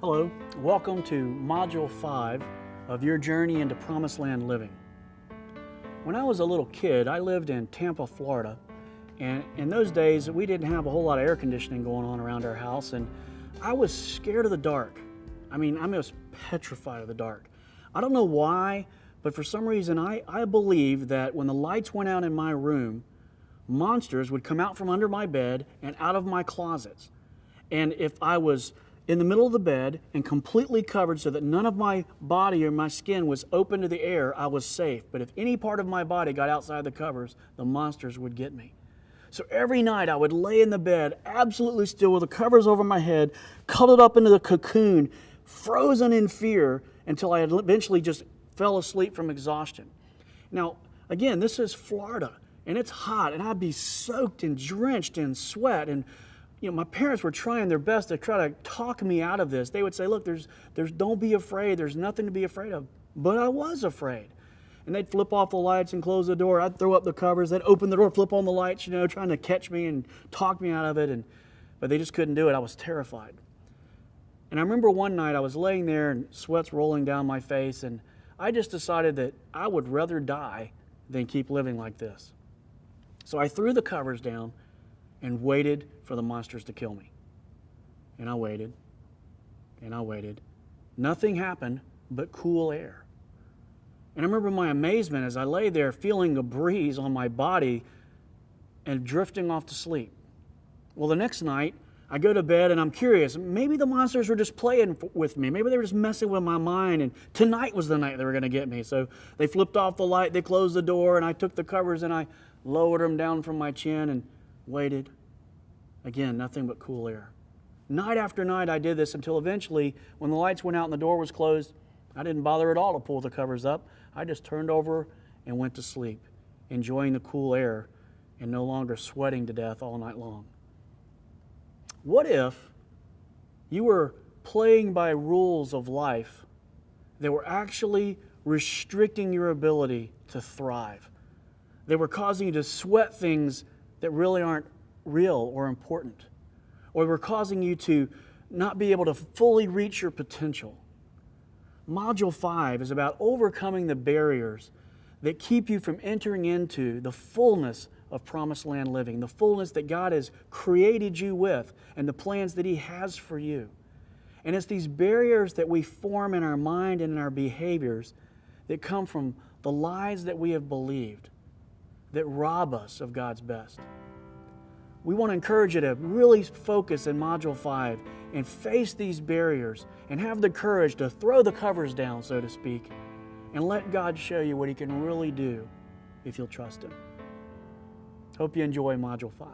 Hello, welcome to Module 5 of your journey into Promised Land living. When I was a little kid, I lived in Tampa, Florida, and in those days we didn't have a whole lot of air conditioning going on around our house, and I was scared of the dark. I was petrified of the dark. I don't know why, but for some reason I believed that when the lights went out in my room, monsters would come out from under my bed and out of my closets. And if I was in the middle of the bed and completely covered so that none of my body or my skin was open to the air, I was safe. But if any part of my body got outside the covers, the monsters would get me. So every night I would lay in the bed, absolutely still, with the covers over my head, cuddled up into the cocoon, frozen in fear, until I had eventually just fell asleep from exhaustion. Now, again, this is Florida, and it's hot, and I'd be soaked and drenched in sweat, and my parents were trying their best to try to talk me out of this. They would say, look, don't be afraid. There's nothing to be afraid of. But I was afraid. And they'd flip off the lights and close the door. I'd throw up the covers. They'd open the door, flip on the lights, trying to catch me and talk me out of it. But they just couldn't do it. I was terrified. And I remember one night I was laying there and sweat's rolling down my face, and I just decided that I would rather die than keep living like this. So I threw the covers down and waited for the monsters to kill me. And I waited, and I waited. Nothing happened but cool air. And I remember my amazement as I lay there feeling a breeze on my body and drifting off to sleep. Well, the next night, I go to bed and I'm curious. Maybe the monsters were just playing with me. Maybe they were just messing with my mind, and tonight was the night they were going to get me. So they flipped off the light, they closed the door, and I took the covers and I lowered them down from my chin and waited. Again, nothing but cool air. Night after night I did this until eventually, when the lights went out and the door was closed, I didn't bother at all to pull the covers up. I just turned over and went to sleep, enjoying the cool air and no longer sweating to death all night long. What if you were playing by rules of life that were actually restricting your ability to thrive? They were causing you to sweat things that really aren't real or important, or were causing you to not be able to fully reach your potential. Module 5 is about overcoming the barriers that keep you from entering into the fullness of Promised Land living, the fullness that God has created you with and the plans that He has for you. And it's these barriers that we form in our mind and in our behaviors that come from the lies that we have believed that rob us of God's best. We want to encourage you to really focus in Module 5 and face these barriers and have the courage to throw the covers down, so to speak, and let God show you what He can really do if you'll trust Him. Hope you enjoy Module 5.